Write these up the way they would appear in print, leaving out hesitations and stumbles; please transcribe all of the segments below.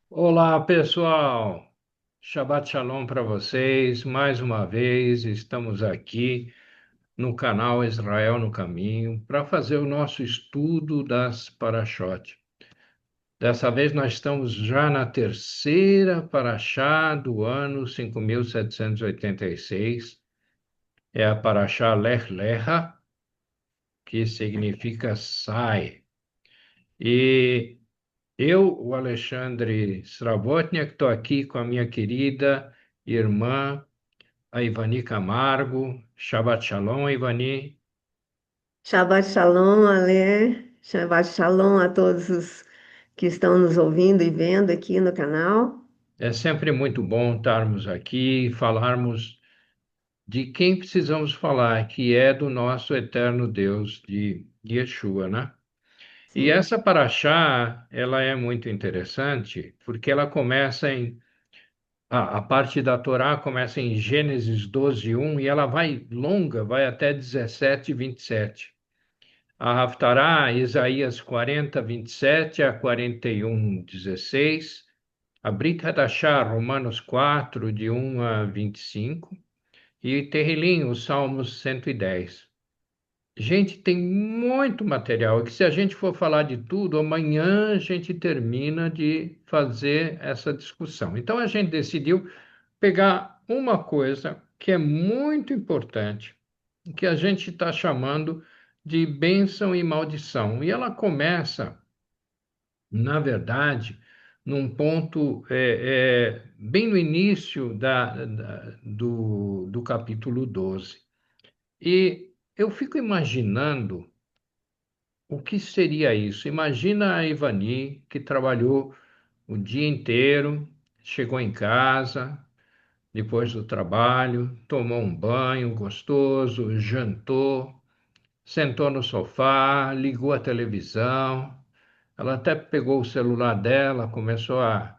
Olá, pessoal. Shabbat Shalom para vocês. Mais uma vez, estamos aqui no canal Israel no Caminho para fazer o nosso estudo das Parashot. Dessa vez, nós estamos já na terceira Parashá do ano 5786. É a Parashá Lech Lecha, que significa sai. E o Alexandre Sravotniak, estou aqui com a minha querida irmã, a Ivani Camargo. Shabbat Shalom, Ivani. Shabbat Shalom, Ale. Shabbat Shalom a todos os que estão nos ouvindo e vendo aqui no canal. É sempre muito bom estarmos aqui e falarmos de quem precisamos falar, que é do nosso eterno Deus, de Yeshua, né? E Sim. essa paraxá, ela é muito interessante, porque ela começa em... A parte da Torá começa em Gênesis 12:1 e ela vai longa, vai até 17:27. A Haftará, Isaías 40:27 a 41:16. A Brit Hadashah, Romanos 4, de 1 a 25. E Terrilim, os Salmos 110. Gente, tem muito material, que se a gente for falar de tudo, amanhã a gente termina de fazer essa discussão. Então a gente decidiu pegar uma coisa que é muito importante, que a gente está chamando de bênção e maldição. E ela começa, na verdade, num ponto bem no início do capítulo 12. E eu fico imaginando o que seria isso. Imagina a Ivani, que trabalhou o dia inteiro, chegou em casa, depois do trabalho, tomou um banho gostoso, jantou, sentou no sofá, ligou a televisão. Ela até pegou o celular dela, começou a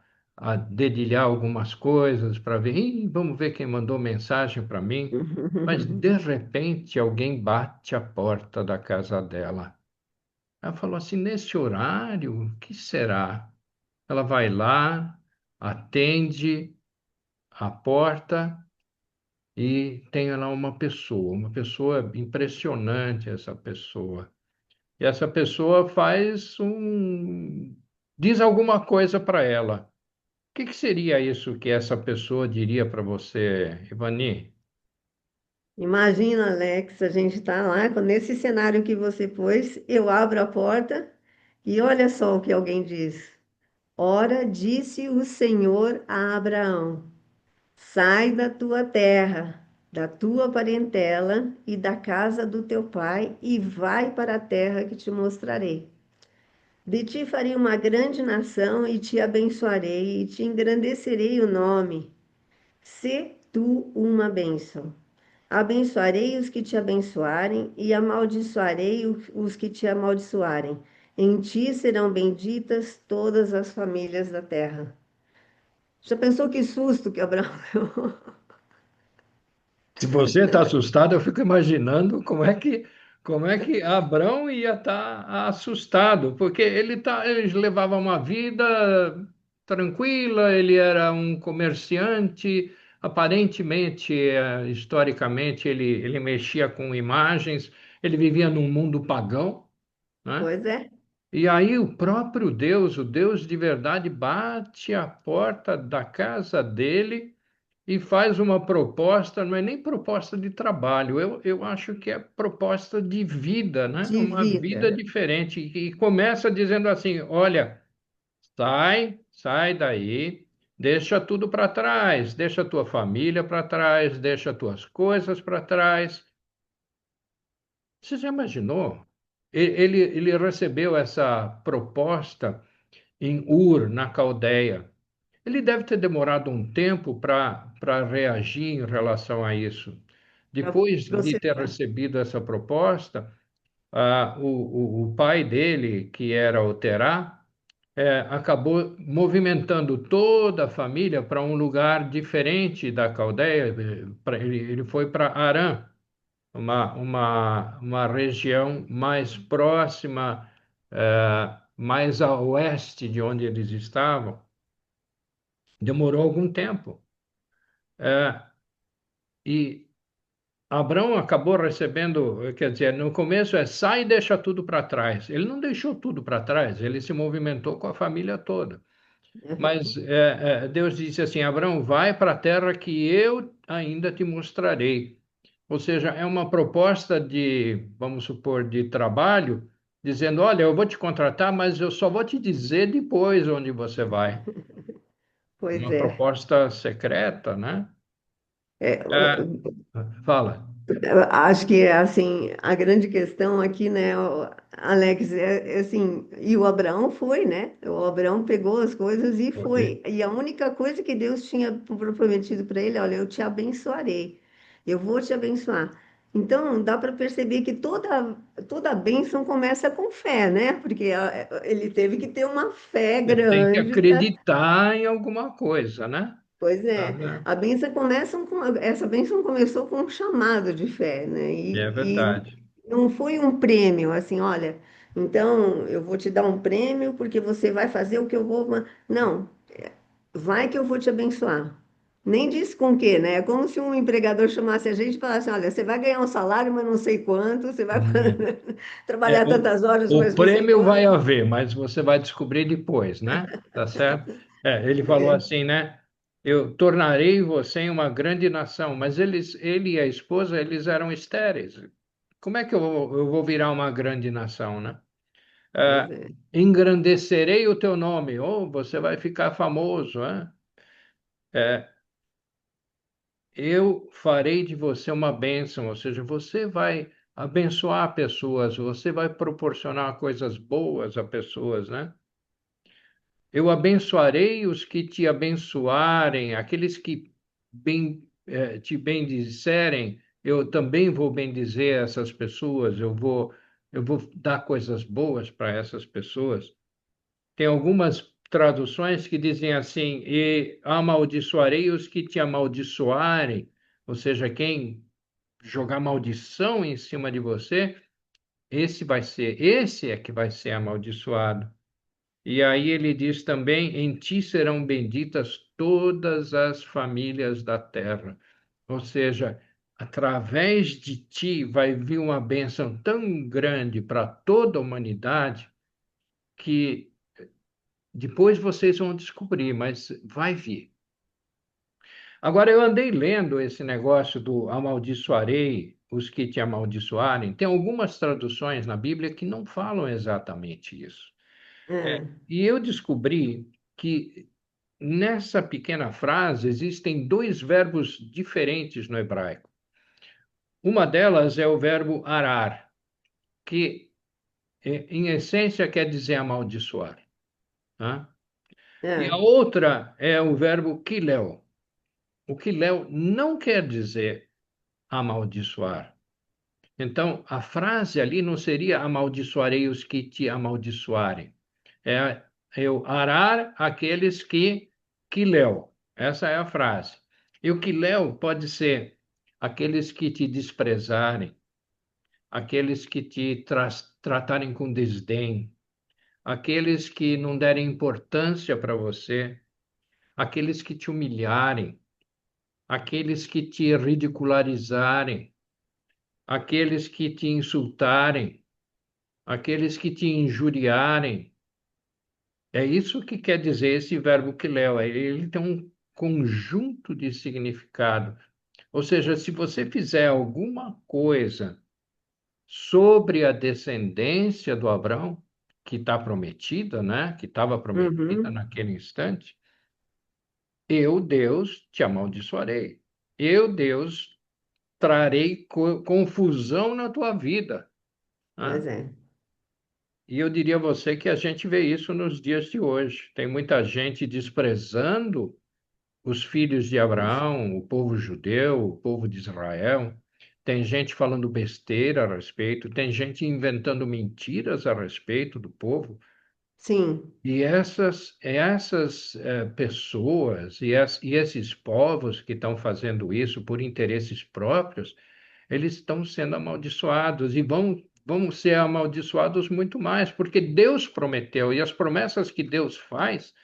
dedilhar algumas coisas para ver. "Ih, vamos ver quem mandou mensagem para mim." Mas de repente alguém bate a porta da casa dela. Ela falou assim: nesse horário, o que será? Ela vai lá, atende a porta. E tem lá uma pessoa impressionante, essa pessoa. E essa pessoa diz alguma coisa para ela. O que seria isso que essa pessoa diria para você, Ivani? Imagina, Alex, a gente está lá, nesse cenário que você pôs, eu abro a porta e olha só o que alguém diz. Ora, disse o Senhor a Abraão: sai da tua terra, da tua parentela e da casa do teu pai e vai para a terra que te mostrarei. De ti farei uma grande nação e te abençoarei e te engrandecerei o nome. Se tu uma bênção. Abençoarei os que te abençoarem e amaldiçoarei os que te amaldiçoarem. Em ti serão benditas todas as famílias da terra. Já pensou que susto que Abraão deu? Se você está assustado, eu fico imaginando como é que Abrão ia estar assustado, porque ele levava uma vida tranquila, ele era um comerciante, aparentemente, historicamente, ele mexia com imagens, ele vivia num mundo pagão, né? Pois é, E aí o próprio Deus, o Deus de verdade, bate a porta da casa dele e faz uma proposta, não é nem proposta de trabalho, eu acho que é proposta de vida, né? de Uma vida vida. diferente. E começa dizendo assim: olha, sai daí, deixa tudo para trás, deixa a tua família para trás, deixa as tuas coisas para trás. Você já imaginou? Ele recebeu essa proposta em Ur, na Caldeia. Ele deve ter demorado um tempo para reagir em relação a isso. Para Depois de ter processar. recebido essa proposta, o pai dele, que era o Terá, acabou movimentando toda a família para um lugar diferente da Caldeia. Ele foi para Arã, uma região mais próxima, mais a oeste de onde eles estavam. Demorou algum tempo. É, e Abraão acabou recebendo, quer dizer, no começo sai e deixa tudo para trás. Ele não deixou tudo para trás, ele se movimentou com a família toda. Mas Deus disse assim: Abraão, vai para a terra que eu ainda te mostrarei. Ou seja, é uma proposta de, vamos supor, de trabalho, dizendo: olha, eu vou te contratar, mas eu só vou te dizer depois onde você vai. Pois Uma é. proposta secreta, né? É, É, fala. eu acho que assim, a grande questão aqui, né, Alex, assim, e o Abraão foi, né? O Abraão pegou as coisas e foi. E a única coisa que Deus tinha prometido para ele, olha, eu te abençoarei. Eu vou te abençoar. Então, dá para perceber que toda bênção começa com fé, né? Porque ele teve que ter uma fé Você tem que grande. acreditar em alguma coisa, né? Pois Tá é, vendo? essa bênção começou com um chamado de fé, né? É E verdade. não foi um prêmio, assim, olha, então eu vou te dar um prêmio porque você vai fazer o que eu vou. Não, vai que eu vou te abençoar. Nem disse com o quê, né? É como se um empregador chamasse a gente e falasse, olha, você vai ganhar um salário, mas não sei quanto, você vai É, trabalhar tantas horas, o mas não sei prêmio vai quanto. haver, mas você vai descobrir depois, né? Tá certo? Ele falou É, assim, né? Eu tornarei você em uma grande nação, mas ele e a esposa, eles eram estéreis. Como é que eu vou virar uma grande nação, né? pois Ah, é, engrandecerei o teu nome, ou você vai ficar famoso, né? É, eu farei de você uma bênção, ou seja, você vai abençoar pessoas, você vai proporcionar coisas boas a pessoas, né? Eu abençoarei os que te abençoarem, aqueles que te bendisserem, eu também vou bendizer essas pessoas, eu vou dar coisas boas para essas pessoas. Tem algumas traduções que dizem assim: e amaldiçoarei os que te amaldiçoarem, ou seja, quem jogar maldição em cima de você, esse é que vai ser amaldiçoado. E aí ele diz também: em ti serão benditas todas as famílias da terra. Ou seja, através de ti vai vir uma bênção tão grande para toda a humanidade que depois vocês vão descobrir, mas vai vir. Agora, eu andei lendo esse negócio do amaldiçoarei os que te amaldiçoarem. Tem algumas traduções na Bíblia que não falam exatamente isso. é, E eu descobri que nessa pequena frase existem dois verbos diferentes no hebraico. Uma delas é o verbo arar, que em essência quer dizer amaldiçoar, tá? E a é, outra é o verbo kilel. O kilel não quer dizer amaldiçoar. Então, a frase ali não seria amaldiçoarei os que te amaldiçoarem. É eu arar aqueles que leu. Essa é a frase. E o que leu pode ser aqueles que te desprezarem, aqueles que te tratarem com desdém, aqueles que não derem importância para você, aqueles que te humilharem, aqueles que te ridicularizarem, aqueles que te insultarem, aqueles que te injuriarem. É isso que quer dizer esse verbo que Léo. Ele tem um conjunto de significado. Ou seja, se você fizer alguma coisa sobre a descendência do Abraão, que está prometida, né? Que estava prometida uhum, naquele instante, eu, Deus, te amaldiçoarei. Eu, Deus, trarei confusão na tua vida, pois né? é. E eu diria a você que a gente vê isso nos dias de hoje. Tem muita gente desprezando os filhos de Isso. Abraão, o povo judeu, o povo de Israel. Tem gente falando besteira a respeito, tem gente inventando mentiras a respeito do povo. Sim. E essas pessoas e esses povos que estão fazendo isso por interesses próprios, eles estão sendo amaldiçoados e vão ser amaldiçoados muito mais, porque Deus prometeu, e as promessas que Deus faz,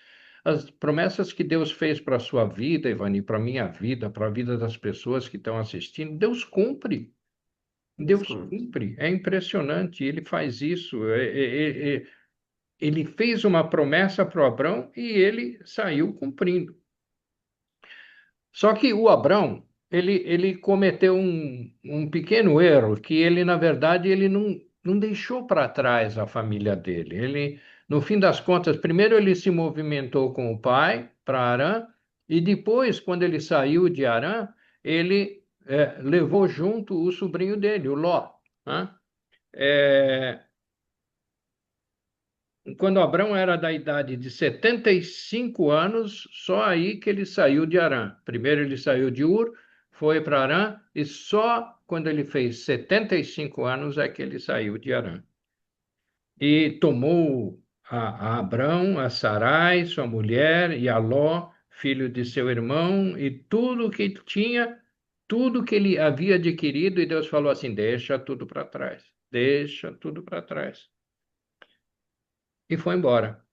as promessas que Deus fez para a sua vida, Ivani, para a minha vida, para a vida das pessoas que estão assistindo, Deus cumpre. Deus Desconto. cumpre. É impressionante. Ele faz isso. Ele fez uma promessa para o Abrão e ele saiu cumprindo. Só que o Abrão, ele cometeu um pequeno erro, que ele, na verdade, ele não deixou para trás a família dele. Ele, no fim das contas, primeiro ele se movimentou com o pai para Harã, e depois, quando ele saiu de Harã, ele levou junto o sobrinho dele, o Ló, né? É, quando Abrão era da idade de 75 anos, só aí que ele saiu de Harã. Primeiro ele saiu de Ur, foi para Harã, e só quando ele fez 75 anos é que ele saiu de Harã. E tomou a Abrão, a Sarai, sua mulher, e a Ló, filho de seu irmão, e tudo que tinha, tudo que ele havia adquirido, e Deus falou assim: deixa tudo para trás, deixa tudo para trás. E foi embora.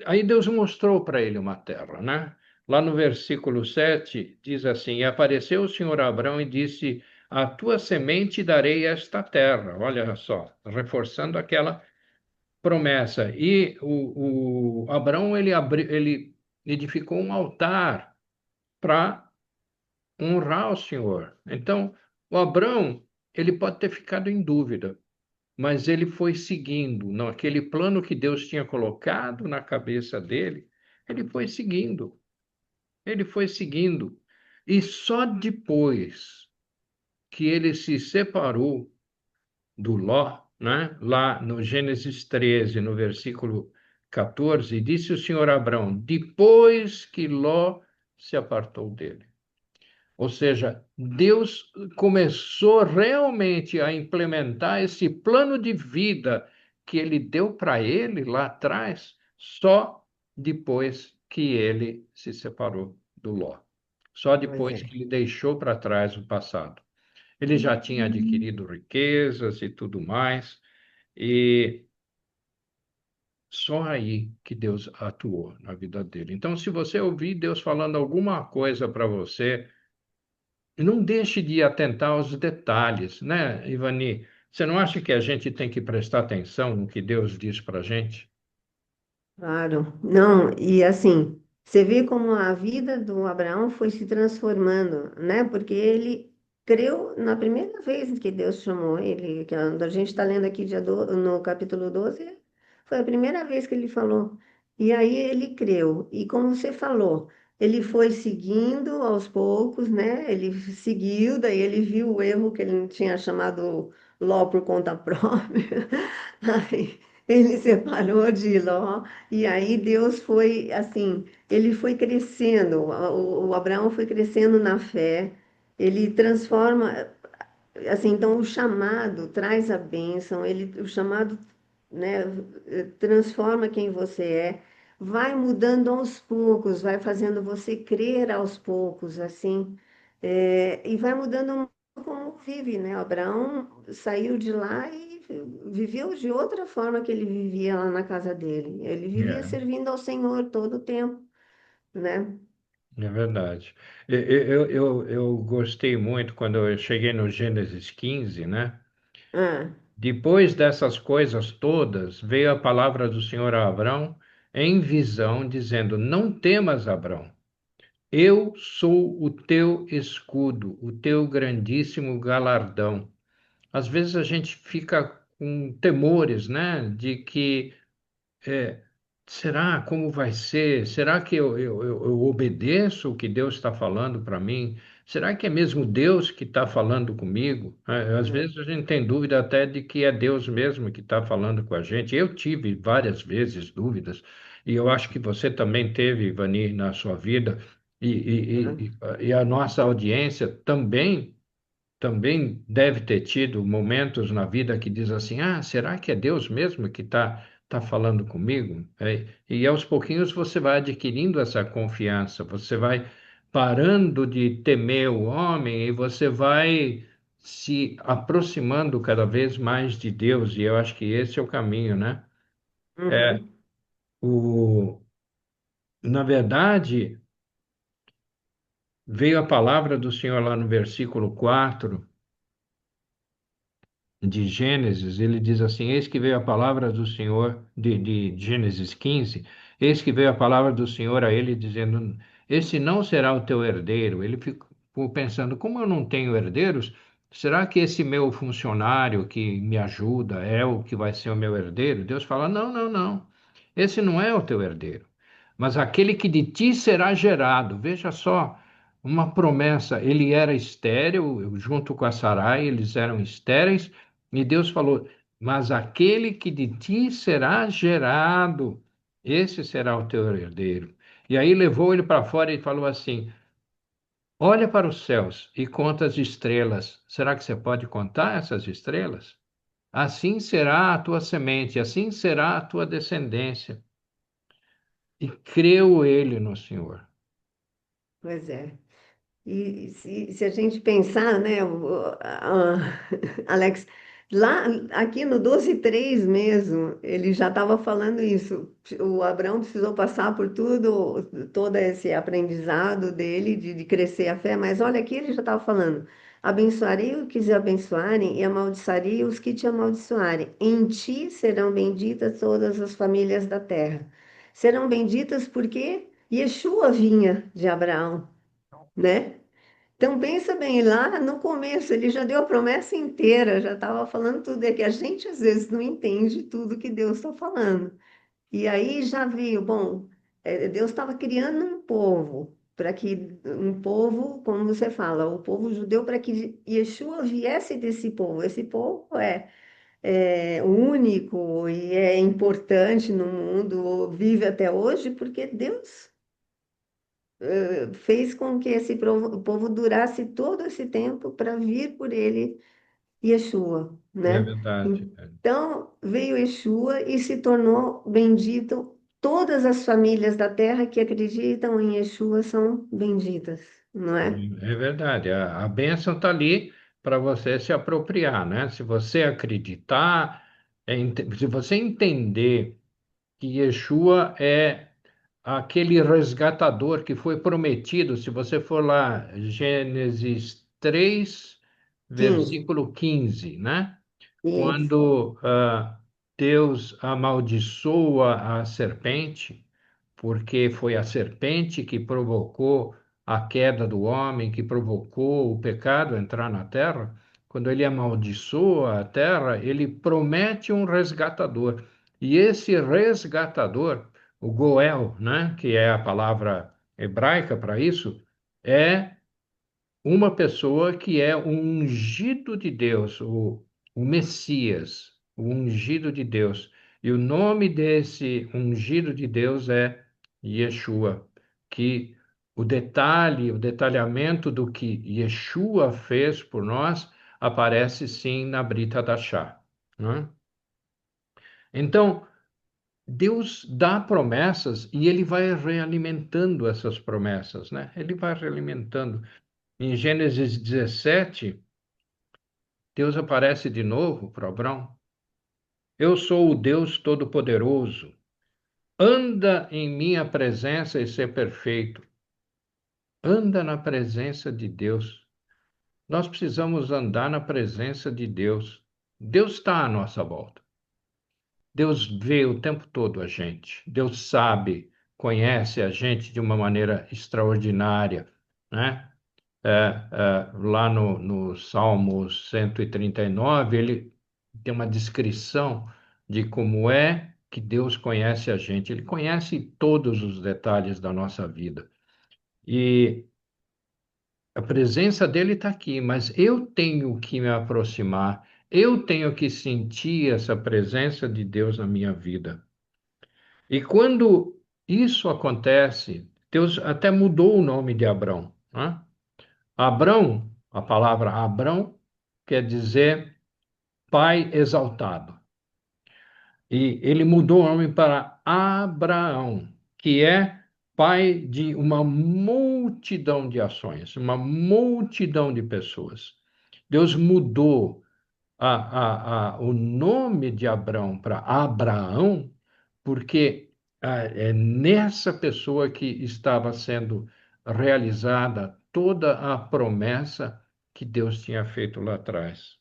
Aí Deus mostrou para ele uma terra, né? Lá no versículo 7 diz assim: E apareceu o Senhor a Abrão e disse: A tua semente darei esta terra. Olha só, reforçando aquela promessa. E o Abrão ele edificou um altar para honrar o Senhor. Então, o Abrão ele pode ter ficado em dúvida, mas ele foi seguindo, naquele plano que Deus tinha colocado na cabeça dele, ele foi seguindo, ele foi seguindo. E só depois que ele se separou do Ló, né? Lá no Gênesis 13, no versículo 14, disse o Senhor a Abrão, depois que Ló se apartou dele. Ou seja, Deus começou realmente a implementar esse plano de vida que ele deu para ele lá atrás, só depois que ele se separou do Ló. Só Pois depois é. que ele deixou para trás o passado. Ele já tinha adquirido riquezas e tudo mais, e só aí que Deus atuou na vida dele. Então, se você ouvir Deus falando alguma coisa para você, não deixe de atentar aos detalhes, né, Ivani? Você não acha que a gente tem que prestar atenção no que Deus diz para a gente? Claro, não, e assim, você vê como a vida do Abraão foi se transformando, né? Porque ele creu na primeira vez que Deus chamou ele, que a gente está lendo aqui no capítulo 12, foi a primeira vez que ele falou. E aí ele creu, e como você falou, ele foi seguindo aos poucos, né? Ele seguiu, daí ele viu o erro que ele tinha chamado Ló por conta própria. Aí ele separou de Ló. E aí Deus foi assim, ele foi crescendo, o Abraão foi crescendo na fé, ele transforma, assim, então o chamado traz a bênção, o chamado, né, transforma quem você é, vai mudando aos poucos, vai fazendo você crer aos poucos, assim, e vai mudando como vive, né? Abraão saiu de lá e viveu de outra forma que ele vivia lá na casa dele. Ele vivia É, servindo ao Senhor todo o tempo, né? é verdade. Eu gostei muito quando eu cheguei no Gênesis 15, né? Ah, Depois dessas coisas todas, veio a palavra do Senhor a Abrão em visão, dizendo: Não temas, Abrão, eu sou o teu escudo, o teu grandíssimo galardão. Às vezes a gente fica com temores, né, de que é, será como vai ser? Será que eu obedeço o que Deus está falando para mim? Será que é mesmo Deus que está falando comigo? Às é. vezes a gente tem dúvida até de que é Deus mesmo que está falando com a gente. Eu tive várias vezes dúvidas, e eu acho que você também teve, Ivani, na sua vida, e a nossa audiência também deve ter tido momentos na vida que diz assim: ah, será que é Deus mesmo que tá falando comigo? E aos pouquinhos você vai adquirindo essa confiança, você vai parando de temer o homem e você vai se aproximando cada vez mais de Deus, e eu acho que esse é o caminho, né? Uhum. Na verdade, veio a palavra do Senhor lá no versículo 4 de Gênesis, ele diz assim: Eis que veio a palavra do Senhor, de Gênesis 15, eis que veio a palavra do Senhor a ele, dizendo: Esse não será o teu herdeiro. Ele ficou pensando: como eu não tenho herdeiros, será que esse meu funcionário que me ajuda é o que vai ser o meu herdeiro? Deus fala: Não, não, não. Esse não é o teu herdeiro, mas aquele que de ti será gerado. Veja só, uma promessa. Ele era estéril, junto com a Sarai, eles eram estéreis. E Deus falou: Mas aquele que de ti será gerado, esse será o teu herdeiro. E aí levou ele para fora e falou assim: Olha para os céus e conta as estrelas. Será que você pode contar essas estrelas? Assim será a tua semente, assim será a tua descendência. E creu ele no Senhor. Pois é. E se a gente pensar, né, Alex, lá aqui no 12:3 mesmo, ele já estava falando isso. O Abraão precisou passar por tudo, todo esse aprendizado dele de crescer a fé, mas olha aqui ele já estava falando: abençoarei os que te abençoarem e amaldiçoarei os que te amaldiçoarem. Em ti serão benditas todas as famílias da terra. Serão benditas porque Yeshua vinha de Abraão, né? Então pensa bem, lá no começo ele já deu a promessa inteira, já estava falando tudo, é que a gente às vezes não entende tudo que Deus está falando. E aí já veio, bom, Deus estava criando um povo, para que um povo, como você fala, o povo judeu, para que Yeshua viesse desse povo. Esse povo é único e é importante no mundo, vive até hoje, porque Deus fez com que esse povo durasse todo esse tempo para vir por ele, Yeshua, É né? verdade. Então veio Yeshua e se tornou bendito. Todas as famílias da terra que acreditam em Yeshua são benditas, não é? É verdade. A bênção está ali para você se apropriar, né? Se você acreditar, se você entender que Yeshua é aquele resgatador que foi prometido, se você for lá, Gênesis 3, 15. versículo 15, né? Isso. Quando Deus amaldiçoa a serpente, porque foi a serpente que provocou a queda do homem, que provocou o pecado a entrar na terra, quando ele amaldiçoa a terra, ele promete um resgatador. E esse resgatador, o Goel, né, que é a palavra hebraica para isso, é uma pessoa que é o ungido de Deus, o Messias, o ungido de Deus. E o nome desse ungido de Deus é Yeshua, que o detalhe, o detalhamento do que Yeshua fez por nós aparece sim na Brita da Chá, né? Então, Deus dá promessas e ele vai realimentando essas promessas, né? Ele vai realimentando. Em Gênesis 17, Deus aparece de novo para Abraão. Eu sou o Deus Todo-Poderoso. Anda em minha presença e ser perfeito. Anda na presença de Deus. Nós precisamos andar na presença de Deus. Deus está à nossa volta. Deus vê o tempo todo a gente. Deus sabe, conhece a gente de uma maneira extraordinária, né? Lá no Salmo 139, ele tem uma descrição de como é que Deus conhece a gente. Ele conhece todos os detalhes da nossa vida. E a presença dele está aqui, mas eu tenho que me aproximar, eu tenho que sentir essa presença de Deus na minha vida. E quando isso acontece, Deus até mudou o nome de Abrão, né? Abrão, a palavra Abrão, quer dizer pai exaltado. E ele mudou o nome para Abraão, que é pai de uma multidão de ações, uma multidão de pessoas. Deus mudou o nome de Abrão para Abraão, porque É nessa pessoa que estava sendo realizada toda a promessa que Deus tinha feito lá atrás.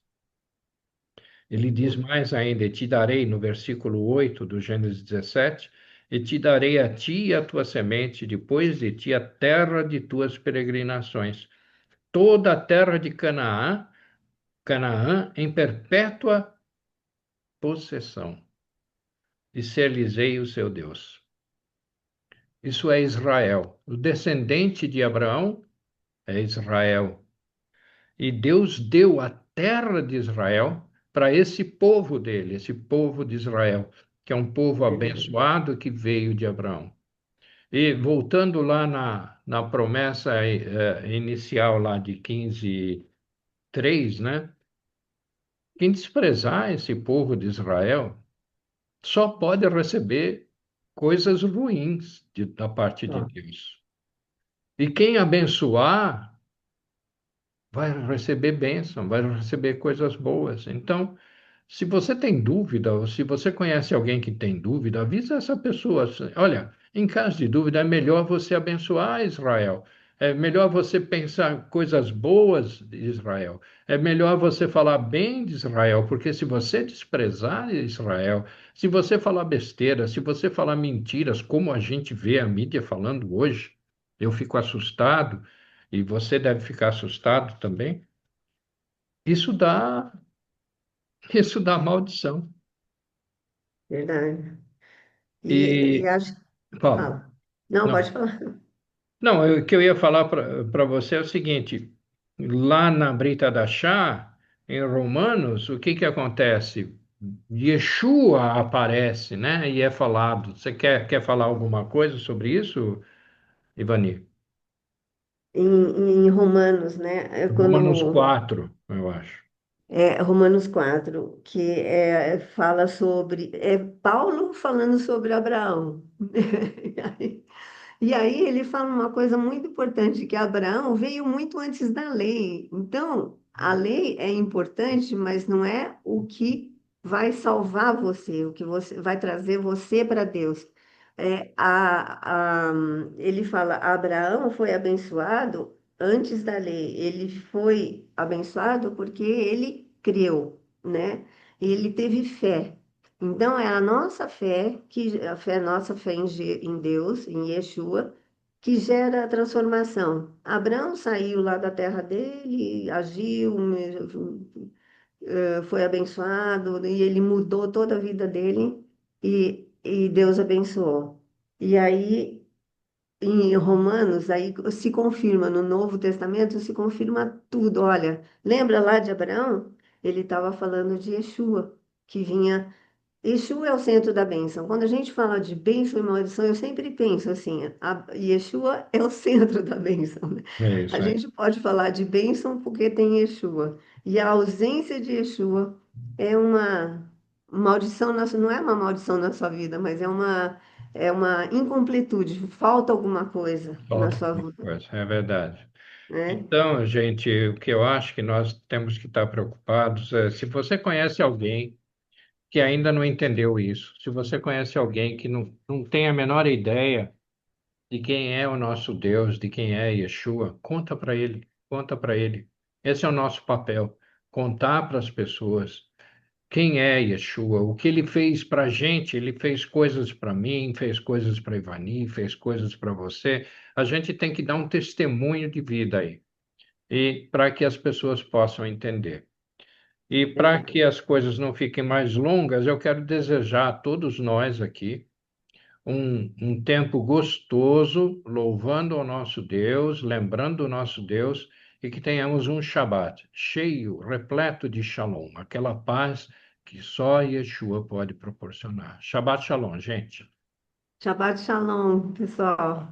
Ele diz mais ainda: e te darei, no versículo 8 do Gênesis 17, e te darei a ti e a tua semente, depois de ti, a terra de tuas peregrinações, toda a terra de Canaã, Canaã em perpétua possessão, e ser-lhes-ei o seu Deus. Isso é Israel. O descendente de Abraão é Israel. E Deus deu a terra de Israel para esse povo dele, esse povo de Israel, que é um povo Verdade. abençoado que veio de Abraão. E voltando lá na promessa inicial lá de 15:3, né? Quem desprezar esse povo de Israel só pode receber coisas ruins da parte de Ó, Deus. E quem abençoar vai receber bênção, vai receber coisas boas. Então, se você tem dúvida, ou se você conhece alguém que tem dúvida, avisa essa pessoa. Olha, em caso de dúvida, é melhor você abençoar Israel. É melhor você pensar coisas boas de Israel. É melhor você falar bem de Israel, porque se você desprezar Israel, se você falar besteira, se você falar mentiras, como a gente vê a mídia falando hoje, eu fico assustado, e você deve ficar assustado também. Isso dá, isso dá maldição. verdade. E E acho. fala, Fala. Não, não. pode falar. Não, o que eu ia falar para você é o seguinte: lá na Brita da Chá, em Romanos, o que que acontece? Yeshua aparece, né? E é falado. Você quer falar alguma coisa sobre isso, Ivani? Em Romanos, né? É Romanos quando 4, eu acho. Romanos 4 que fala sobre. É Paulo falando sobre Abraão. E aí, e aí ele fala uma coisa muito importante, que Abraão veio muito antes da lei. Então, a lei é importante, mas não é o que vai salvar você, o que você vai trazer você para Deus. Ele fala, Abraão foi abençoado antes da lei. Ele foi abençoado porque ele creu, né? Ele teve fé. Então, é a nossa fé, nossa fé em Deus, em Yeshua, que gera a transformação. Abraão saiu lá da terra dele, agiu, foi abençoado, e ele mudou toda a vida dele, e Deus abençoou. E aí em Romanos, aí se confirma, no Novo Testamento, se confirma tudo. Olha, lembra lá de Abraão? Ele estava falando de Yeshua, que vinha. Yeshua é o centro da bênção. Quando a gente fala de bênção e maldição, eu sempre penso assim: Yeshua é o centro da bênção, né? É A isso aí. gente pode falar de bênção porque tem Yeshua. E a ausência de Yeshua é uma maldição, não é uma maldição na sua vida, mas é uma incompletude, falta alguma coisa na Falta sua alguma vida, coisa, é verdade. né? Então, gente, o que eu acho que nós temos que estar preocupados é se você conhece alguém que ainda não entendeu isso, se você conhece alguém que não tem a menor ideia de quem é o nosso Deus, de quem é Yeshua, conta para ele, conta para ele. Esse é o nosso papel, contar para as pessoas quem é Yeshua, o que ele fez para a gente. Ele fez coisas para mim, fez coisas para Ivani, fez coisas para você. A gente tem que dar um testemunho de vida aí, e para que as pessoas possam entender. E para Verdade. que as coisas não fiquem mais longas, eu quero desejar a todos nós aqui um tempo gostoso, louvando ao nosso Deus, lembrando o nosso Deus, e que tenhamos um Shabat cheio, repleto de Shalom, aquela paz que só Yeshua pode proporcionar. Shabbat Shalom, gente. Shabbat Shalom, pessoal.